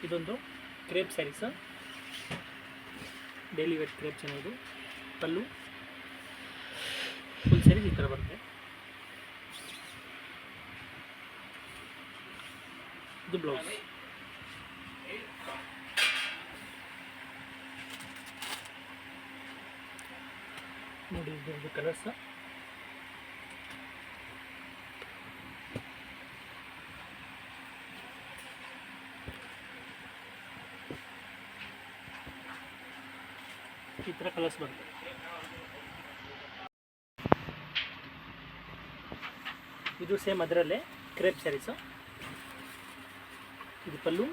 ಇದೊಂದು crepe sarees, daily wear crepe ಚೆನ್ನಾಗಿದೆ. Pallu full sarees ಈ ಥರ ಬರುತ್ತೆ. ಇದು ಬ್ಲೌಸ್. ನೋಡಿ ಇದು ಕಲರ್ಸ್. ಈ ಥರ ಕಲರ್ಸ್ ಬರುತ್ತೆ. ಇದು ಸೇಮ್ ಅದರಲ್ಲೇ ಕ್ರೇಪ್ ಸ್ಯಾರೀಸು. ಇದು ಪಲ್ಲು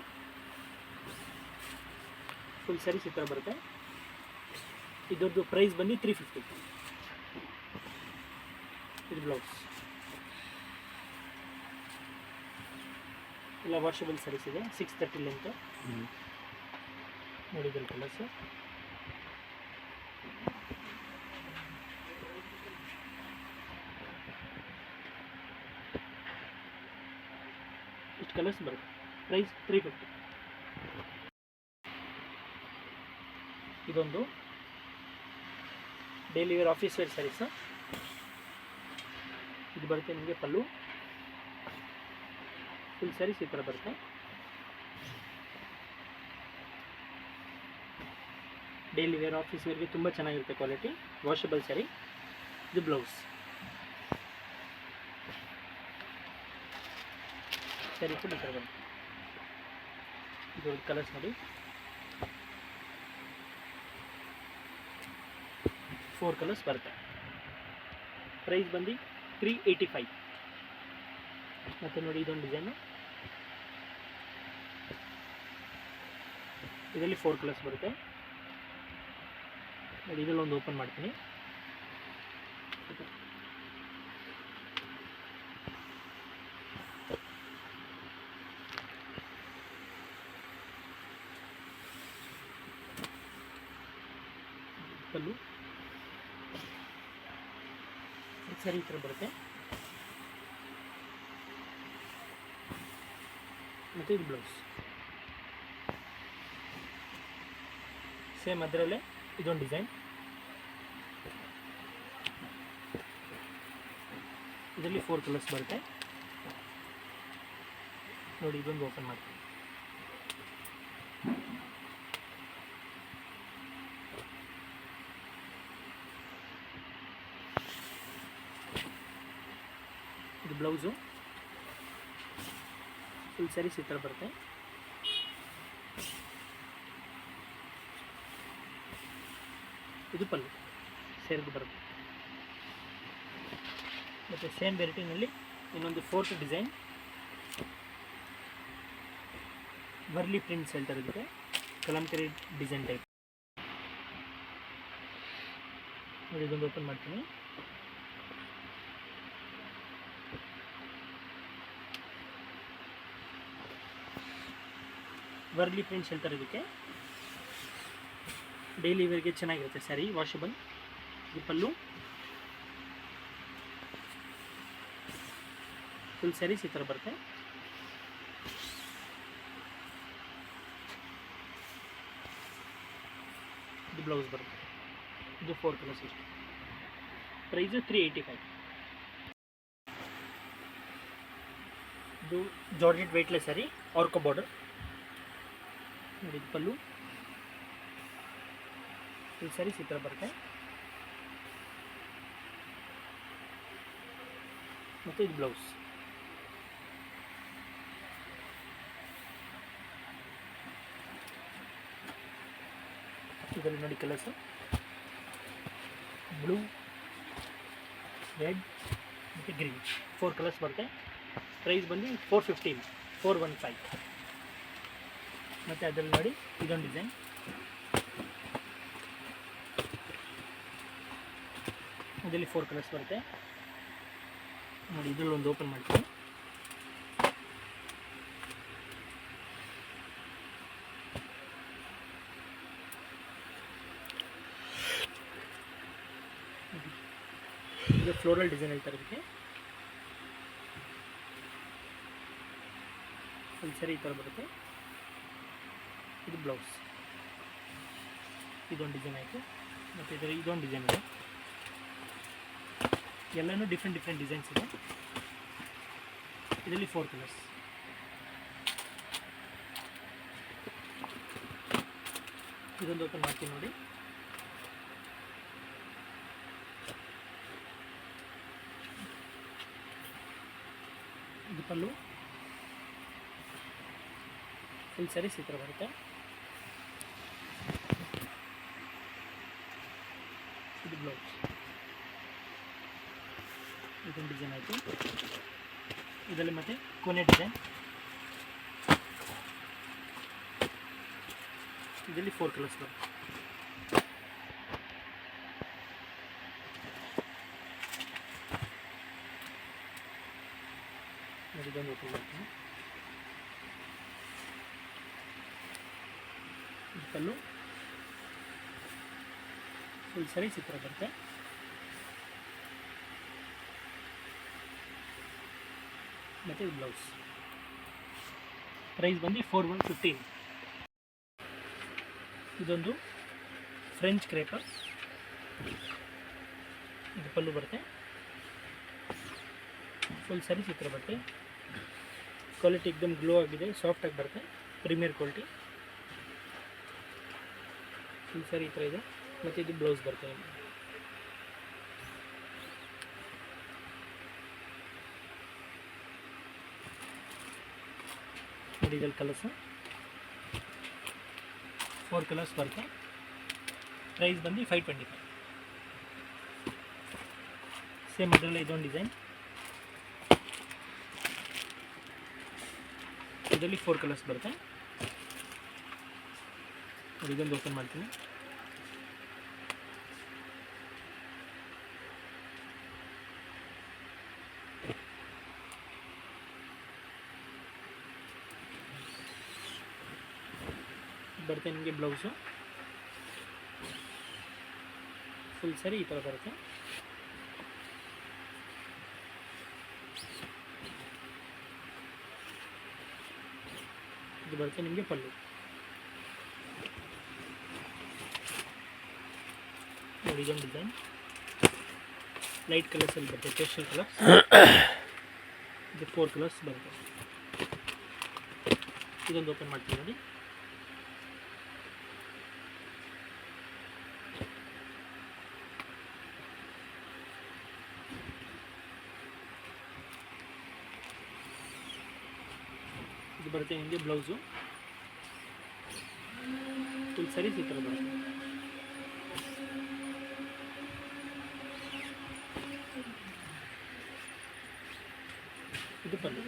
ಫುಲ್ ಸ್ಯಾರೀಸ್ ಈ ಥರ ಬರುತ್ತೆ. ಇದರದ್ದು ಪ್ರೈಸ್ ಬಂದು 350. ಇದು ಬ್ಲೌಸ್. ಎಲ್ಲ ವಾಷಬಲ್ ಸ್ಯಾರೀಸ್ ಇದೆ. 630 ಲೆಂತ್. ನೋಡಿದಲ್ಲಿ ಕಲರ್ಸು. ಇಷ್ಟು ಕಲರ್ಸ್ ಬರುತ್ತೆ. ಪ್ರೈಸ್ 350. ಇದೊಂದು daily wear office wear sarees. ಇದು ಬರುತ್ತೆ ನಿಮಗೆ ಪಲ್ಲು ಫುಲ್ ಸ್ಯಾರೀಸ್ ಈ ಥರ ಬರುತ್ತೆ. ಡೈಲಿ ವೇರ್ ಆಫೀಸ್ ವೇರ್ಗೆ ತುಂಬ ಚೆನ್ನಾಗಿರುತ್ತೆ ಕ್ವಾಲಿಟಿ. ವಾಷಬಲ್ ಸ್ಯಾರಿ. ಇದು ಬ್ಲೌಸ್. ಸ್ಯಾರಿ ಫುಲ್ ಈ ಥರ ಬರುತ್ತೆ. ಇದು ಕಲರ್ಸ್ ನೋಡಿ. 4 ಕಲರ್ಸ್ ಬರುತ್ತೆ. ಪ್ರೈಸ್ ಬಂದು 385. ಮತ್ತು ನೋಡಿ ಇದೊಂದು ಡಿಸೈನು. ಇದರಲ್ಲಿ 4 ಕಲರ್ಸ್ ಬರುತ್ತೆ. ನೋಡಿ ಇದರಲ್ಲಿ ಒಂದು ಓಪನ್ ಮಾಡ್ತೀನಿ. ಪಲ್ಲು ಸರಿ ಈ ಥರ ಬರುತ್ತೆ. ಮತ್ತು ಇದು ಬ್ಲೌಸ್. ಸೇಮ್ ಅದರಲ್ಲೇ ಇದೊಂದು ಡಿಸೈನ್. ಇದರಲ್ಲಿ 4 ಕಲರ್ಸ್ ಬರುತ್ತೆ. ನೋಡಿ ಇದೊಂದು ಓಪನ್ ಮಾಡ್ತೀನಿ. ಇದು ಬ್ಲೌಸು ಫುಲ್ ಸ್ಯಾರೀಸ್ ಈ ಥರ ಬರುತ್ತೆ. ಇದು ಪಲ್ಲು ಸೇರ್ಗೆ ಬರುತ್ತೆ. ಮತ್ತು ಸೇಮ್ ವೆರೈಟಿನಲ್ಲಿ ಇನ್ನೊಂದು 4th ಡಿಸೈನ್. ವರ್ಲಿ ಪ್ರಿಂಟ್ಸ್ ಹೇಳ್ತಾರೆ ಇದಕ್ಕೆ. Kalamkari design type. ನೋಡಿ ಇದೊಂದು ಓಪನ್ ಮಾಡ್ತೀನಿ. ವರ್ಲಿ ಪ್ರಿಂಟ್ಸ್ ಹೇಳ್ತಾರೆ ಇದಕ್ಕೆ. ಡೈಲಿ ವೇರ್ಗೆ ಚೆನ್ನಾಗಿರುತ್ತೆ ಸ್ಯಾರಿ. ವಾಷಬಲ್. ಇದು ಪಲ್ಲು ಫುಲ್ ಸ್ಯಾರೀಸ್ ಈ ಥರ ಬರುತ್ತೆ. ಇದು ಬ್ಲೌಸ್ ಬರುತ್ತೆ. ಇದು 4 ಕಲರ್ಸ್ ಇಷ್ಟು. ಪ್ರೈಸು 385. ಇದು ಜಾರ್ಜೆಟ್ ವೆಯ್ಟ್ಲೆಸ್ ಸ್ಯಾರಿ. ಆರ್ಕೋ ಬಾರ್ಡರ್. ನೋಡಿ ಇದು ಪಲ್ಲು ಫುಲ್ ಸ್ಯಾರೀಸ್ ಈ ಥರ ಬರುತ್ತೆ. ಮತ್ತು ಇದು ಬ್ಲೌಸ್. ಇದರಲ್ಲಿ ನೋಡಿ ಕಲರ್ಸು. ಬ್ಲೂ, ರೆಡ್ ಮತ್ತು ಗ್ರೀನ್ 4 ಕಲರ್ಸ್ ಬರುತ್ತೆ. ಪ್ರೈಸ್ ಬಂದು 415. 415. ಮತ್ತು ಅದರಲ್ಲಿ ನೋಡಿ ಇದೊಂದು ಡಿಸೈನ್. ಇದರಲ್ಲಿ 4 ಕಲರ್ಸ್ ಬರುತ್ತೆ. ನೋಡಿ ಇದರಲ್ಲಿ ಒಂದು ಓಪನ್ ಮಾಡ್ತೀನಿ. ಇದು ಫ್ಲೋರಲ್ ಡಿಸೈನ್ ಹೇಳ್ತಾರೆ ಇದಕ್ಕೆ. ಫುಲ್ ಸರಿ ಈ ಥರ ಬರುತ್ತೆ. ಇದು ಬ್ಲೌಸ್. ಇದೊಂದು ಡಿಸೈನ್ ಆಯಿತು. ಮತ್ತು ಇದೊಂದು ಡಿಸೈನ್ ಇದೆ. ಎಲ್ಲನೂ ಡಿಫ್ರೆಂಟ್ ಡಿಸೈನ್ಸ್ ಇದೆ. ಇದರಲ್ಲಿ 4 ಕಲರ್ಸ್. ಇದೊಂದು ಓಪನ್ ಮಾಡ್ತೀನಿ ನೋಡಿ. ಇದು ಪಲ್ಲು. ಫುಲ್ ಸ್ಯಾರೀಸ್ ಈ ಥರ ಬರುತ್ತೆ. ಇದು ಬ್ಲೌಸ್. ಇದೊಂದು ಡಿಸೈನ್ ಆಯಿತು. ಇದರಲ್ಲಿ ಮತ್ತೆ ಕೊನೆ ಡಿಸೈನ್. ಇದರಲ್ಲಿ 4 ಕಲರ್ಸ್ ಬರುತ್ತೆ. ಇದೊಂದು ಓಪನ್ ಮಾಡ್ತೀನಿ. ಪಲ್ಲು ಫುಲ್ ಸ್ಯಾರೀಸ್ ಈ ಥರ ಬರುತ್ತೆ. ಮತ್ತು ಇದು ಬ್ಲೌಸ್. ಪ್ರೈಸ್ ಬಂದು 4115. ಇದೊಂದು ಫ್ರೆಂಚ್ ಕ್ರೇಪರ್. ಇದು ಪಲ್ಲು ಬರುತ್ತೆ. ಫುಲ್ ಸ್ಯಾರೀಸ್ ಈ ಥರ ಬರುತ್ತೆ. ಕ್ವಾಲಿಟಿ एकदम ಗ್ಲೋ ಆಗಿದೆ, ಸಾಫ್ಟಾಗಿ ಬರುತ್ತೆ. Premier quality. ಫುಲ್ ಸ್ಯಾರಿ ಈ ಥರ ಇದೆ. ಮತ್ತು ಇದು ಬ್ಲೌಸ್ ಬರುತ್ತೆ. ನೋಡಿ ಇದರಲ್ಲಿ ಕಲರ್ಸು 4 ಕಲರ್ಸ್ ಬರುತ್ತೆ. ಪ್ರೈಸ್ ಬಂದು 525. ಸೇಮ್ ಅದರಲ್ಲಿ ಇದೊಂದು ಡಿಸೈನ್. ಇದರಲ್ಲಿ 4 ಕಲರ್ಸ್ ಬರುತ್ತೆ. ಇದೊಂದು ಓಪನ್ ಮಾಡ್ತೀನಿ. ಬರುತ್ತೆ ನಿಮಗೆ ಬ್ಲೌಸು. ಫುಲ್ ಸ್ಯಾರಿ ಈ ಥರ ಬರುತ್ತೆ. ಇದು ಬರುತ್ತೆ ನಿಮಗೆ ಪಲ್ಲು. ನೋಡಿ ಇದೊಂದು ಡಿಸೈನ್. ಲೈಟ್ ಕಲರ್ಸಲ್ಲಿ ಬರುತ್ತೆ, ಪೇಸ್ಟಲ್ ಕಲರ್ಸ್. ಇದು 4 ಕಲರ್ಸ್ ಬರುತ್ತೆ. ಇದೊಂದು ಓಪನ್ ಮಾಡ್ತೀನಿ ನೋಡಿ. ಇದು ಬರುತ್ತೆ ನಿಮಗೆ ಬ್ಲೌಸು. ಫುಲ್ ಸ್ಯಾರೀಸ್ ಈ ಥರ ಬರುತ್ತೆ. ಇದು ಪಲ್ಲು.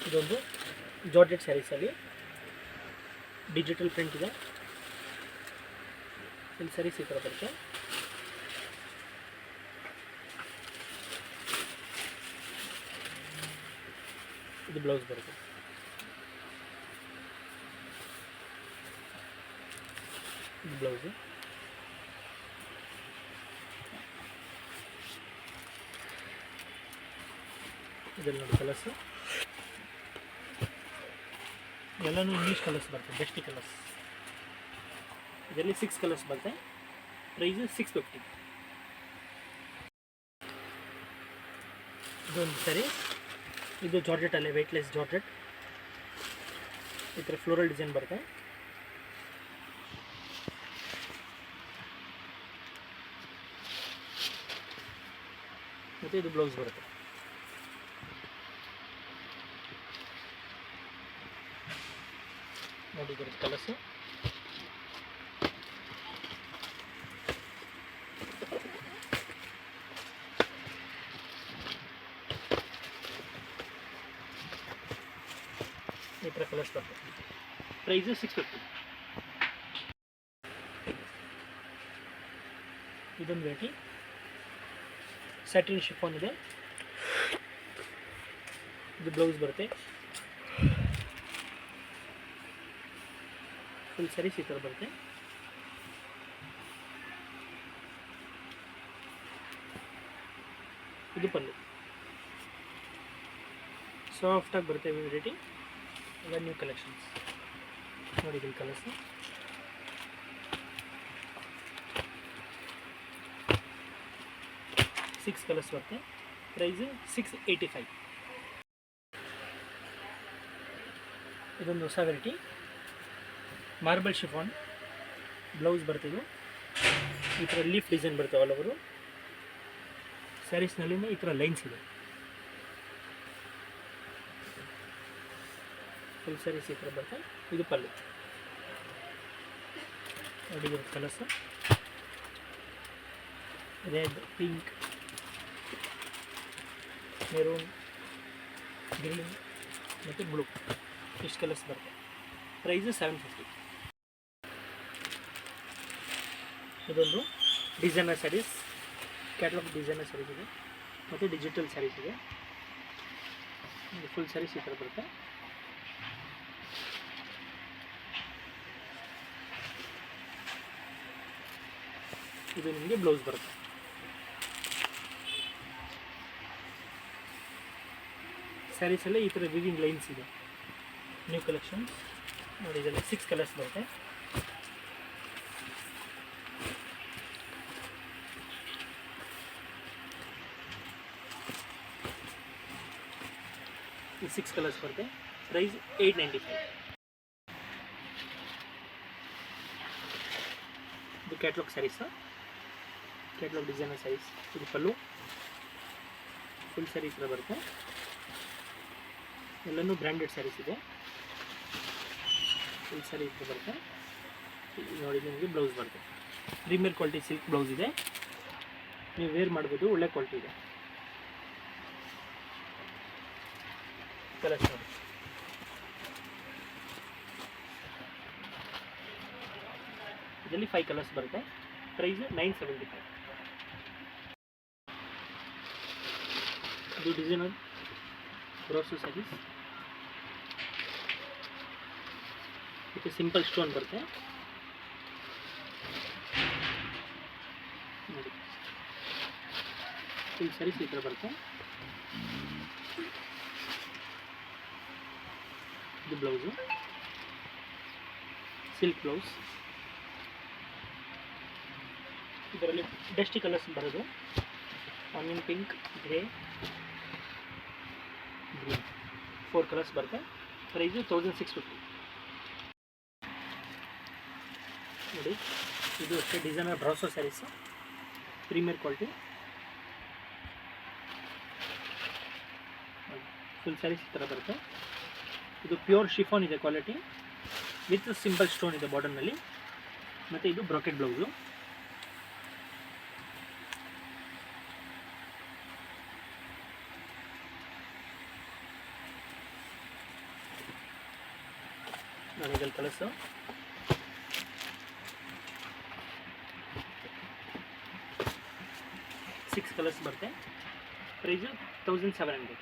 ಇದೊಂದು ಜಾರ್ಜೆಟ್ ಸ್ಯಾರೀಸಲ್ಲಿ ಡಿಜಿಟಲ್ ಪ್ರಿಂಟ್ ಇದೆ. ಫುಲ್ ಸ್ಯಾರೀಸ್ ಈ ಥರ ಬರುತ್ತೆ. ಇದು ಬ್ಲೌಸ್ ಬರುತ್ತೆ. ಇದು ಬ್ಲೌಸು. ಇದರಲ್ಲಿ ನೋಡಿ ಕಲರ್ಸು. ಎಲ್ಲನೂ ಇಂಗ್ಲೀಷ್ ಕಲರ್ಸ್ ಬರುತ್ತೆ, ಬೆಸ್ಟ್ ಕಲರ್ಸ್. ಇದರಲ್ಲಿ 6 ಕಲರ್ಸ್ ಬರುತ್ತೆ. ಪ್ರೈಸು 650. ಇದೊಂದು ಸರಿ. ಇದು ಜಾರ್ಜೆಟಲ್ಲೇ ವೆಯ್ಟ್ಲೆಸ್ ಜಾರ್ಜೆಟ್. ಈ ಥರ ಫ್ಲೋರಲ್ ಡಿಸೈನ್ ಬರುತ್ತೆ. ಮತ್ತು ಇದು ಬ್ಲೌಸ್ ಬರುತ್ತೆ. ನೋಡಿ ಇದರ ಕಲರ್ಸು. ಈ ಥರ ಕಲರ್ಸ್ ಬರ್ತದೆ. ಪ್ರೈಸು 650. ಇದೊಂದು ವೇಟಿ ಸ್ಯಾಟಿನ್ ಶಿಫಾನ್ ಇದೆ. ಇದು ಬ್ಲೌಸ್ ಬರುತ್ತೆ. ಫುಲ್ ಸ್ಯಾರೀಸ್ ಈ ಥರ ಬರುತ್ತೆ. ಇದು ಪಲ್ಲು. ಸಾಫ್ಟಾಗಿ ಬರುತ್ತೆ ವೆರೈಟಿ. ಎಲ್ಲ ನ್ಯೂ ಕಲೆಕ್ಷನ್ಸ್ ನೋಡಿ. ಇಲ್ಲಿ ಕಲರ್ಸು 6 ಕಲರ್ಸ್ ಬರುತ್ತೆ. ಪ್ರೈಸು 685. ಇದೊಂದು ಹೊಸ ವೆರೈಟಿ ಮಾರ್ಬಲ್ ಶಿಫಾನ್ ಬ್ಲೌಸ್ ಬರ್ತಿದ್ದು. ಈ ಥರ ಲೀಫ್ ಡಿಸೈನ್ ಬರುತ್ತೆ ಆಲ್ ಓವರು. ಸ್ಯಾರೀಸ್ನಲ್ಲಿ ಈ ಥರ ಲೈನ್ಸ್ ಇದೆ. ಫುಲ್ ಸ್ಯಾರೀಸ್ ಈ ಥರ ಬರುತ್ತೆ. ಇದು ಪಲ್ಲು ನೋಡಿ. Colours red, pink, maroon, green ಮತ್ತು ಬ್ಲೂ ಇಷ್ಟು ಕಲರ್ಸ್ ಬರುತ್ತೆ. ಪ್ರೈಸು 750. ಇದೊಂದು designer sarees, catalogue designer sarees ಇದೆ ಮತ್ತು ಡಿಜಿಟಲ್ ಸ್ಯಾರೀಸ್ ಇದೆ. ಫುಲ್ ಸ್ಯಾರೀಸ್ ಈ ಥರ ಬರುತ್ತೆ. ಇದು ನಿಮಗೆ ಬ್ಲೌಸ್ ಬರುತ್ತೆ. ಸ್ಯಾರೀಸಲ್ಲೇ ಈ ಥರ ವಿವಿಂಗ್ ಲೈನ್ಸ್ ಇದೆ. ನ್ಯೂ ಕಲೆಕ್ಷನ್ ನೋಡಿ. ಇದೆಲ್ಲ 6 ಕಲರ್ಸ್ ಬರುತ್ತೆ. ಈ 6 ಕಲರ್ಸ್ ಬರುತ್ತೆ. ಪ್ರೈಸ್ 895. ಇದು catalogue sarees, catalogue designer sarees. ಇದು ಪಲ್ಲು ಫುಲ್ ಸ್ಯಾರೀಸ್ ಬರುತ್ತೆ. ಎಲ್ಲನೂ ಬ್ರ್ಯಾಂಡೆಡ್ ಸ್ಯಾರೀಸ್ ಇದೆ. ಫುಲ್ ಸ್ಯಾರಿ ಬರುತ್ತೆ ನೋಡಿ. ನಿಮಗೆ ಬ್ಲೌಸ್ ಬರುತ್ತೆ. ಪ್ರೀಮಿಯರ್ ಕ್ವಾಲಿಟಿ ಸಿಲ್ಕ್ ಬ್ಲೌಸ್ ಇದೆ. ನೀವು ವೇರ್ ಮಾಡ್ಬೋದು. ಒಳ್ಳೆ ಕ್ವಾಲಿಟಿ ಇದೆ. ಕಲರ್ಸ್ ನೋಡಿ. ಇದರಲ್ಲಿ 5 ಕಲರ್ಸ್ ಬರುತ್ತೆ. ಪ್ರೈಸ್ 975. ಇದು ಡಿಸೈನರ್ ಬ್ರೋಸು ಸ್ಯಾರೀಸ್. ಇದು ಸಿಂಪಲ್ ಸ್ಟೋನ್ ಬರುತ್ತೆ ನೋಡಿ. ಫುಲ್ ಸ್ಯಾರೀಸ್ ಈ ಥರ ಬರುತ್ತೆ. ಇದು ಬ್ಲೌಸು ಸಿಲ್ಕ್ ಬ್ಲೌಸ್. ಇದರಲ್ಲಿ ಡಸ್ಟಿ ಕಲರ್ಸ್ ಬರೋದು. Onion pink, grey, green 4 colours ಬರುತ್ತೆ. ಪ್ರೈಸು 1650 ನೋಡಿ. ಇದು ಅಷ್ಟೇ designer brasso sarees, premier quality. Full sarees ಈ ಥರ ಬರುತ್ತೆ. ಇದು ಪ್ಯೂರ್ ಶಿಫಾನ್ ಇದೆ ಕ್ವಾಲಿಟಿ ವಿತ್ ಸಿಂಪಲ್ ಸ್ಟೋನ್ ಇದೆ ಬಾರ್ಡರ್ನಲ್ಲಿ. ಮತ್ತು ಇದು ಬ್ರಾಕೆಟ್ ಬ್ಲೌಸು. ನೋಡಿ ಇದರಲ್ಲಿ ಕಲರ್ಸು 6 ಕಲರ್ಸ್ ಬರುತ್ತೆ. ಪ್ರೈಸು 1700.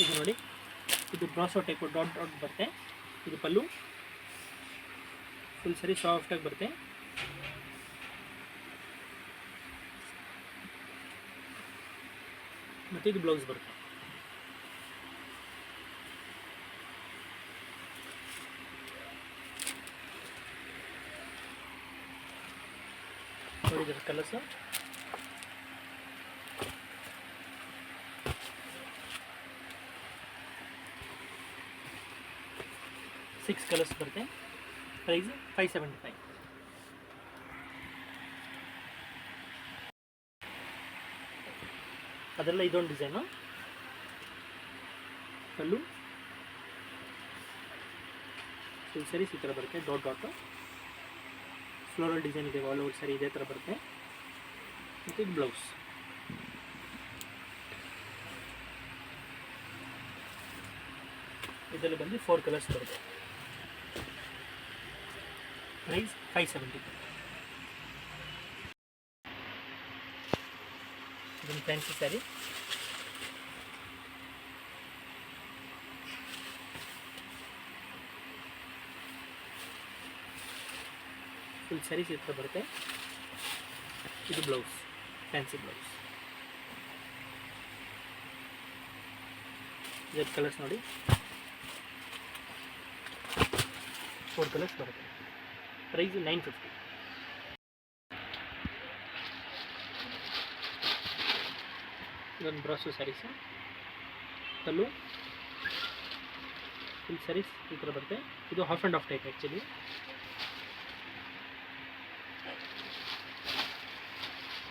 ಇದು ನೋಡಿ. ಇದು ಬ್ರಾಸೋ ಟೈಪು ಡಾಟ್ ಡಾಟ್ ಬರುತ್ತೆ. ಇದು ಪಲ್ಲು ಫುಲ್ ಸರಿ ಸಾಫ್ಟಾಗಿ ಬರುತ್ತೆ. ಮತ್ತು ಇದು ಬ್ಲೌಸ್ ಬರುತ್ತೆ. ನೋಡಿದ್ರೆ ಕಲರ್ಸು ಸಿಕ್ಸ್ ಕಲರ್ಸ್ ಬರುತ್ತೆ. ಪ್ರೈಸ್ 575. ಅದೆಲ್ಲ ಇದೊಂದು ಡಿಸೈನು. ಕಲ್ಲು ಫುಲ್ ಸರಿ ಈ ಥರ ಬರುತ್ತೆ. ಡಾಟ್ ಡಾಟು ಫ್ಲೋರಲ್ ಡಿಸೈನ್ ಇದೆ. ಆಲ್ ಓವರ್ ಸರಿ ಇದೇ ಥರ ಬರುತ್ತೆ. ಮತ್ತು ಇದು ಬ್ಲೌಸ್. ಇದರಲ್ಲಿ ಬಂದು 4 ಕಲರ್ಸ್ ಬರುತ್ತೆ. ಪ್ರೈಸ್ 570. ಇದೊಂದು ಫ್ಯಾನ್ಸಿ ಸ್ಯಾರಿ. ಫುಲ್ ಸ್ಯಾರೀಸ್ ಈ ಥರ ಬರುತ್ತೆ. ಇದು blouse. Fancy blouse. Red colours ನೋಡಿ, 4 ಕಲರ್ಸ್ ಬರುತ್ತೆ. ಪ್ರೈಸ್ 950. ಇದೊಂದು ಬ್ರಾಸೋ ಸ್ಯಾರೀಸು, ಪಲ್ಲು ಫುಲ್ ಸ್ಯಾರೀಸ್ ಈ ಥರ ಬರುತ್ತೆ. ಇದು half and half type actually.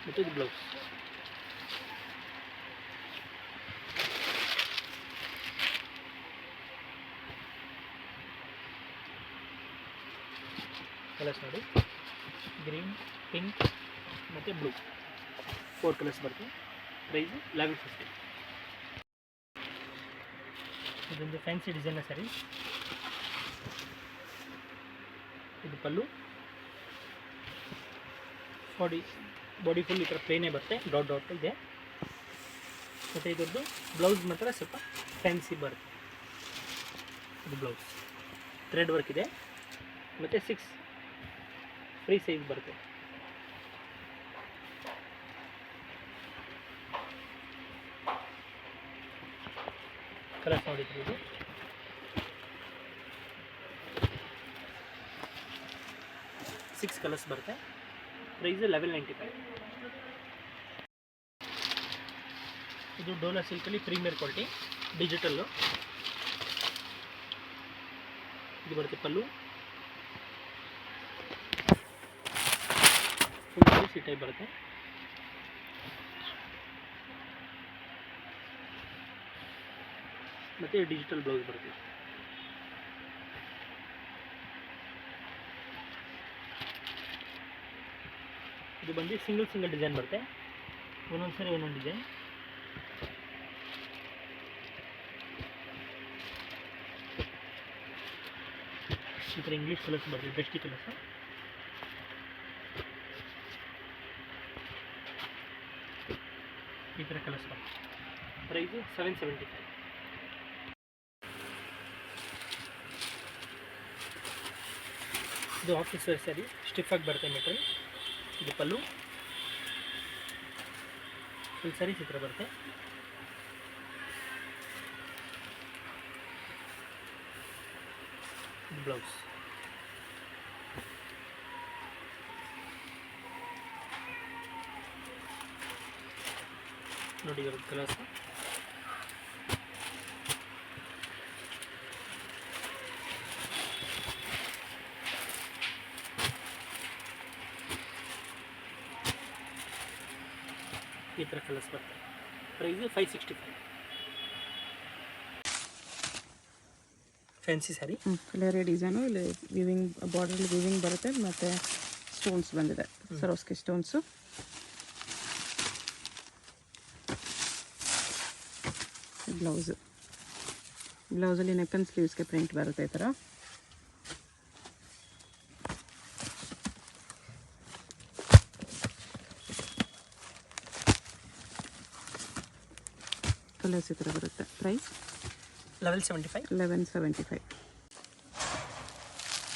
ಮತ್ತು ಇದು ಬ್ಲೌಸ್. ಕಲರ್ಸ್ ನೋಡಿ, ಗ್ರೀನ್, ಪಿಂಕ್ ಮತ್ತು ಬ್ಲೂ, 4 ಕಲರ್ಸ್ ಬರುತ್ತೆ. ಪ್ರೈಸ್ 1150. ಇದೊಂದು ಫ್ಯಾನ್ಸಿ ಡಿಸೈನರ್ ಸ್ಯಾರಿ. ಇದು ಪಲ್ಲು, ಬಾಡಿ ಫುಲ್ ಈ ಥರ ಪ್ಲೇನೇ ಬರುತ್ತೆ, ಡಾಟ್ ಡಾಟ್ ಇದೆ. ಮತ್ತು ಇದರದ್ದು ಬ್ಲೌಸ್ ಮಾತ್ರ ಸ್ವಲ್ಪ ಫ್ಯಾನ್ಸಿ ಬರುತ್ತೆ. ಇದು ಬ್ಲೌಸ್ ಥ್ರೆಡ್ ವರ್ಕ್ ಇದೆ, ಮತ್ತು 6 ಫ್ರೀ ಸೈಜ್ ಬರುತ್ತೆ. ಕಲರ್ಸ್ ನೋಡಿದ್ರಿ, ಇದು 6 ಕಲರ್ಸ್ ಬರುತ್ತೆ. ಪ್ರೈಸ್ 1195. ಇದು ಡೋಲಾ ಸಿಲ್ಕಲ್ಲಿ ಪ್ರೀಮಿಯರ್ ಕ್ವಾಲಿಟಿ ಡಿಜಿಟಲ್ಲು. ಇದು ಬರುತ್ತೆ ಪಲ್ಲು, ಫುಲ್ ಸಿ ಟೈಪ್ ಬರುತ್ತೆ. ಮತ್ತು ಡಿಜಿಟಲ್ ಬ್ಲೌಸ್ ಬರುತ್ತೆ. ಇದು ಬಂದು ಸಿಂಗಲ್ ಡಿಸೈನ್ ಬರುತ್ತೆ, ಒಂದೊಂದು ಸರಿ ಒಂದೊಂದು ಡಿಸೈನ್. ಈ ಥರ ಇಂಗ್ಲೀಷ್ ಕಲರ್ಸ್ ಬರುತ್ತೆ, ಬೆಸ್ಟಿ ಕಲರ್ಸ್. ಈ ಥರ ಕಲರ್ಸ್ ಬರುತ್ತೆ. ಪ್ರೈಸು 775. ಇದು ಆಫೀಸ್ ವೇರ್ ಸ್ಯಾರಿ, ಸ್ಟಿಫಾಗಿ ಬರುತ್ತೆ ಮೆಟೀರಿಯಲ್. ಇದು ಪಲ್ಲು, ಫುಲ್ ಸ್ಯಾರಿ ಈ ಥರ ಬರುತ್ತೆ. ಇದು ಬ್ಲೌಸ್. ನೋಡಿ ಇವ್ರದ್ದು ಕಲರ್ಸ್. ಈ ಥರ ಕಲರ್ಸ್ ಬರ್ತದೆ. Price 565. Fancy sari, colour design ಇಲ್ಲಿ ವಿವಿಂಗ್ ಬಾರ್ಡರ್ ವಿವಿಂಗ್ ಬರುತ್ತೆ, ಮತ್ತು ಸ್ಟೋನ್ಸ್ ಬಂದಿದೆ, ಸರೋಸ್ಕಿ ಸ್ಟೋನ್ಸು. ಬ್ಲೌಸಲ್ಲಿ ನೆಕ್ ಆ್ಯಂಡ್ ಸ್ಲೀವ್ಸ್ಗೆ ಪ್ರಿಂಟ್ ಬರುತ್ತೆ ಈ ಥರ. ಕಲರ್ಸ್ ಈ ಥರ ಬರುತ್ತೆ. ಪ್ರೈಸ್ 1175. 1175.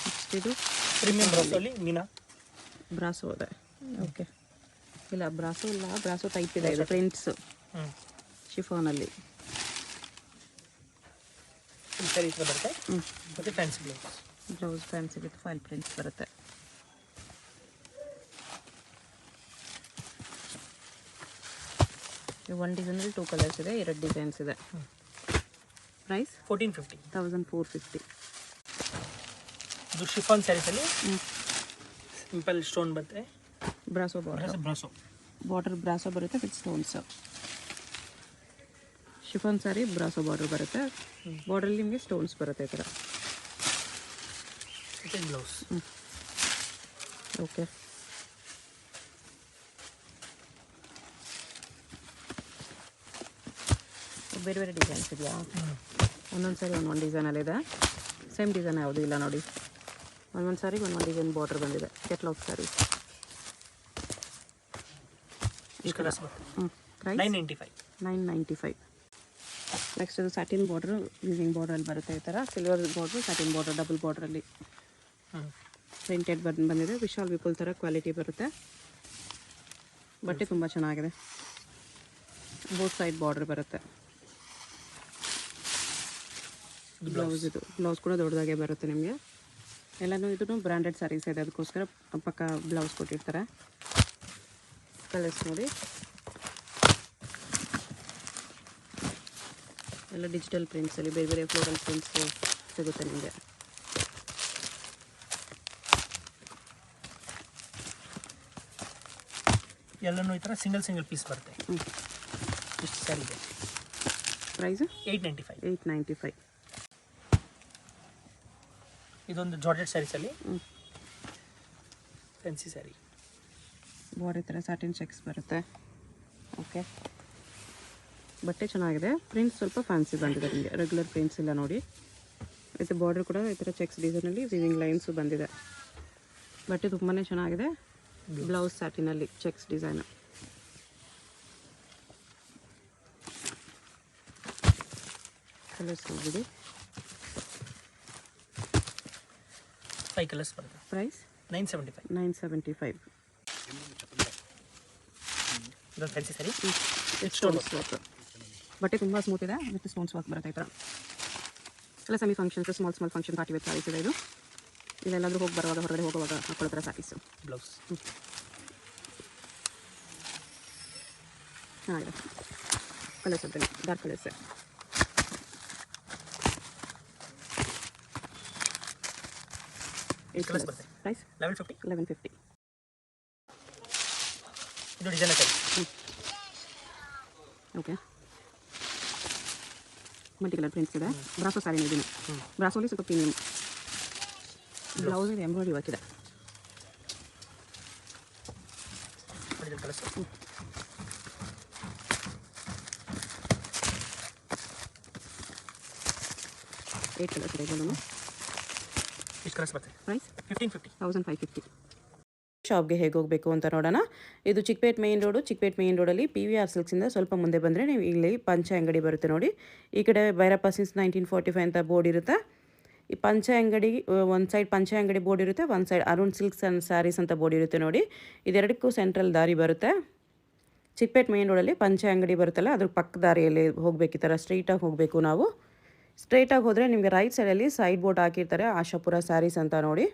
ನೆಕ್ಸ್ಟ್ ಇದು ಪ್ರೀಮಿಯಂ ಬ್ರಾಸೋಲಿ ಮೀನಾ ಬ್ರಾಸೋ ಇದೆ. ಓಕೆ, ಇಲ್ಲ ಬ್ರಾಸೋ ಇಲ್ಲ, ಬ್ರಾಸೋ ಟೈಪ್ ಇದೆ ಇದು, ಪ್ರಿಂಟ್ಸು ಶಿಫಾನಲ್ಲಿ. ಸರಿ ಈ ಥರ ಬರುತ್ತೆ. ಮತ್ತು fancy blouse fancy with foil prints ಬರುತ್ತೆ. ಒಂದು ಡಿಸೈನಲ್ಲಿ 2 ಕಲರ್ಸ್ ಇದೆ, 2 ಡಿಸೈನ್ಸ್ ಇದೆ. ಪ್ರೈಸ್ 1450. 1450. ಇದು ಶಿಫಾನ್ ಸ್ಯಾರೀಸಲ್ಲಿ ಸಿಂಪಲ್ ಸ್ಟೋನ್ ಬರುತ್ತೆ, ಬ್ರಾಸೋ ಬಾರ್ಡರ್ ಬ್ರಾಸೋ ಬರುತ್ತೆ with stones. Chiffon sari brasso border ಬರುತ್ತೆ, ಬಾರ್ಡರಲ್ಲಿ ನಿಮಗೆ ಸ್ಟೋನ್ಸ್ ಬರುತ್ತೆ ಈ ಥರ. ಬ್ಲೌಸ್. ಓಕೆ, ಬೇರೆ ಬೇರೆ ಡಿಸೈನ್ಸ್ ಇದೆಯಾ? ಒಂದೊಂದು ಸಾರಿ ಒಂದೊಂದು ಡಿಸೈನಲ್ಲಿದೆ, ಸೇಮ್ ಡಿಸೈನ್ ಯಾವುದೂ ಇಲ್ಲ ನೋಡಿ. ಒಂದೊಂದು ಸಾರಿ ಒಂದೊಂದು ಡಿಸೈನ್ ಬಾರ್ಡರ್ ಬಂದಿದೆ. ಕೆಟ್ಲಾಗ್ ಸ್ಯಾರಿ. ಪ್ರೈಸ್ 995. ನೆಕ್ಸ್ಟ್ ಇದು ಸ್ಯಾಟಿನ್ ಬಾರ್ಡ್ರು, ವೀವಿಂಗ್ ಬಾರ್ಡ್ರಲ್ಲಿ ಬರುತ್ತೆ ಈ ಥರ. Silver border, satin border, double ಬಾರ್ಡ್ರಲ್ಲಿ ಪ್ರಿಂಟೆಡ್ ಬಂದಿದೆ. ವಿಶಾಲ್ ವಿಪುಲ್ ಥರ ಕ್ವಾಲಿಟಿ ಬರುತ್ತೆ. ಬಟ್ಟೆ ತುಂಬ ಚೆನ್ನಾಗಿದೆ. ಬೋತ್ ಸೈಡ್ ಬಾರ್ಡರ್ ಬರುತ್ತೆ. ಬ್ಲೌಸ್ ಕೂಡ ದೊಡ್ಡದಾಗೆ ಬರುತ್ತೆ ನಿಮಗೆ. ಎಲ್ಲನೂ ಇದನ್ನು ಬ್ರ್ಯಾಂಡೆಡ್ ಸ್ಯಾರೀಸ್ ಇದೆ, ಅದಕ್ಕೋಸ್ಕರ ಪಕ್ಕ ಬ್ಲೌಸ್ ಕೊಟ್ಟಿರ್ತಾರೆ. ಕಲರ್ಸ್ ನೋಡಿ, ಎಲ್ಲ ಡಿಜಿಟಲ್ ಪ್ರಿಂಟ್ಸಲ್ಲಿ ಬೇರೆ ಬೇರೆ ಫ್ಲೋರಲ್ ಪ್ರಿಂಟ್ಸ್ ಸಿಗುತ್ತೆ ನಿಮಗೆ. ಎಲ್ಲನೂ ಈ ಥರ ಸಿಂಗಲ್ ಪೀಸ್ ಬರುತ್ತೆ. ಇಷ್ಟು ಸ್ಯಾರಿ ಇದೆ. ಪ್ರೈಸು 895. 895. ಇದೊಂದು ಜಾರ್ಜೆಟ್ ಸ್ಯಾರೀಸಲ್ಲಿ ಫ್ಯಾನ್ಸಿ ಸ್ಯಾರಿ. ಬಾರ್ಡರ್ ಥರ ಸಾಟಿನ್ ಚೆಕ್ಸ್ ಬರುತ್ತೆ. ಓಕೆ, ಬಟ್ಟೆ ಚೆನ್ನಾಗಿದೆ. ಪ್ರಿಂಟ್ಸ್ ಸ್ವಲ್ಪ ಫ್ಯಾನ್ಸಿ ಬಂದಿದೆ ನಿಮಗೆ, ರೆಗ್ಯುಲರ್ ಪ್ರಿಂಟ್ಸ್ ಇಲ್ಲ ನೋಡಿ. ವಿತ್ ಬಾರ್ಡರ್ ಕೂಡ ಈ ಥರ ಚೆಕ್ಸ್ ಡಿಸೈನಲ್ಲಿ ವಿವಿಂಗ್ ಲೈನ್ಸು ಬಂದಿದೆ. ಬಟ್ಟೆ ತುಂಬಾ ಚೆನ್ನಾಗಿದೆ. ಬ್ಲೌಸ್ ಸ್ಯಾಟಿನಲ್ಲಿ ಚೆಕ್ಸ್ ಡಿಸೈನು. ಕಲರ್ಸ್ ಹೋಗ್ಬಿಡಿ. 5 ಕಲರ್ಸ್ ಬರುತ್ತೆ. ಪ್ರೈಸ್ 975. 975. ಇದೊಂದು ಫ್ಯಾನ್ಸಿ ಸ್ಯಾರಿ. Stones work. ಬಟ್ಟೆ ತುಂಬ ಸ್ಮೂತ್ ಇದೆ, ವಿತ್ ಸ್ಟೋನ್ಸ್ ವರ್ಕ್ ಬರುತ್ತೆ ಈ ಥರ. ಎಲ್ಲ semi functions, small function party wear sarees ಇದೆ ಇದು. ಇದೆಲ್ಲಾದರೂ ಹೋಗಿ ಬರುವಾಗ, ಹೊರಗಡೆ ಹೋಗುವಾಗ ಹಾಕೊಳ್ಳೋ ಥರ ಸ್ಯಾರೀಸು. ಬ್ಲೌಸ್ ಚೆನ್ನಾಗಿದೆ. ಕಲರ್ಸ್ ಅಂತ ಡಾರ್ಕ್ ಕಲರ್ಸ್. ಕಲರ್ಸ್ ಬರುತ್ತೆ. ಪ್ರೈಸ್ 1150. 1150. ಇದು design saree. Okay, multi colour prints ಇದೆ. ಬ್ರಾಸೋ ಸ್ಯಾರಿ ಇದೀನಿ. ಬ್ರಾಸೋಲಿ ಸ್ವಲ್ಪ ಪ್ರೀಮಿಯಮ್. ಬ್ಲೌಸ್ ಇದೆ, ಎಂಬ್ರಾಯ್ಡ್ರಿ ವರ್ಕ್ ಇದೆ. ಕಲರ್ಸ್ 8 ಕಲರ್ಸ್ ಇದೆ ಇದನ್ನು. ಇಷ್ಟು ಕಲರ್ಸ್ ಬರುತ್ತೆ. ಪ್ರೈಸ್ 1550. 1550. ಶಾಪ್ಗೆ ಹೇಗೆ ಹೋಗಬೇಕು ಅಂತ ನೋಡೋಣ. ಇದು Chickpet main road. Chickpet main ರೋಡಲ್ಲಿ PVR ಸಿಲ್ಕ್ಸಿಂದ ಸ್ವಲ್ಪ ಮುಂದೆ ಬಂದರೆ ನೀವು ಇಲ್ಲಿ ಪಂಚೆ ಅಂಗಡಿ ಬರುತ್ತೆ ನೋಡಿ. ಈ ಕಡೆ ಭೈರಪ್ಪ ಸಿನ್ಸ್ 1945 ಅಂತ ಬೋರ್ಡ್ ಇರುತ್ತೆ. ಈ ಪಂಚೆ ಅಂಗಡಿ ಒಂದು ಸೈಡ್ ಪಂಚೆ ಅಂಗಡಿ ಬೋರ್ಡ್ ಇರುತ್ತೆ, ಒಂದು side Arun silks and sarees ಅಂತ ಬೋರ್ಡ್ ಇರುತ್ತೆ ನೋಡಿ. ಇದೆರಡಕ್ಕೂ ಸೆಂಟ್ರಲ್ ದಾರಿ ಬರುತ್ತೆ. ಚಿಕ್ಕಪೇಟ್ ಮೇನ್ ರೋಡಲ್ಲಿ ಪಂಚೆ ಅಂಗಡಿ ಬರುತ್ತಲ್ಲ, ಅದ್ರ ಪಕ್ಕ ದಾರಿಯಲ್ಲಿ ಹೋಗಬೇಕು. ಈ ಥರ ಸ್ಟ್ರೈಟಾಗಿ ಹೋಗಬೇಕು ನಾವು. ಸ್ಟ್ರೈಟಾಗಿ ಹೋದರೆ ನಿಮಗೆ ರೈಟ್ ಸೈಡಲ್ಲಿ ಸೈಡ್ ಬೋರ್ಡ್ ಹಾಕಿರ್ತಾರೆ, ಆಶಾಪುರ ಸ್ಯಾರೀಸ್ ಅಂತ ನೋಡಿ.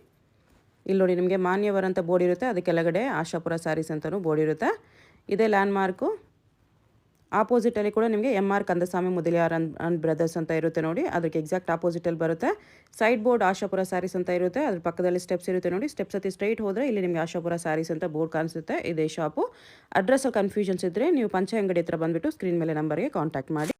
ಇಲ್ಲಿ ನೋಡಿ ನಿಮಗೆ ಮಾನ್ಯವರ್ ಅಂತ ಬೋರ್ಡ್ ಇರುತ್ತೆ, ಅದಕ್ಕೆ ಕೆಳಗಡೆ ಆಶಾಪುರ ಸ್ಯಾರೀಸ್ ಅಂತಲೂ ಬೋರ್ಡ್ ಇರುತ್ತೆ. ಇದೇ ಲ್ಯಾಂಡ್ ಮಾರ್ಕು. ಆಪೋಸಿಟಲ್ಲಿ ಕೂಡ ನಿಮಗೆ MR Kandaswamy Mudaliar and brothers ಅಂತ ಇರುತ್ತೆ ನೋಡಿ, ಅದಕ್ಕೆ ಎಕ್ಸಾಕ್ಟ್ ಆಪೋಸಿಟಲ್ಲಿ ಬರುತ್ತೆ. ಸೈಡ್ ಬೋರ್ಡ್ ಆಶಾಪುರ ಸ್ಯಾರೀಸ್ ಅಂತ ಇರುತ್ತೆ, ಅದ್ರ ಪಕ್ಕದಲ್ಲಿ ಸ್ಟೆಪ್ಸ್ ಇರುತ್ತೆ ನೋಡಿ. ಸ್ಟೆಪ್ಸ್ ಹತ್ತಿ ಸ್ಟ್ರೈಟ್ ಹೋದರೆ ಇಲ್ಲಿ ನಿಮಗೆ ಆಶಾಪುರ ಸ್ಯಾರೀಸ್ ಅಂತ ಬೋರ್ಡ್ ಕಾಣಿಸುತ್ತೆ. ಇದೇ ಶಾಪು. ಅಡ್ರೆಸ್ ಕನ್ಫ್ಯೂಷನ್ಸ್ ಇದ್ದರೆ ನೀವು ಪಂಚೆ ಅಂಗಡಿ ಹತ್ರ ಬಂದುಬಿಟ್ಟು ಸ್ಕ್ರೀನ್ ಮೇಲೆ ನಂಬರ್ಗೆ ಕಾಂಟ್ಯಾಕ್ಟ್ ಮಾಡಿ.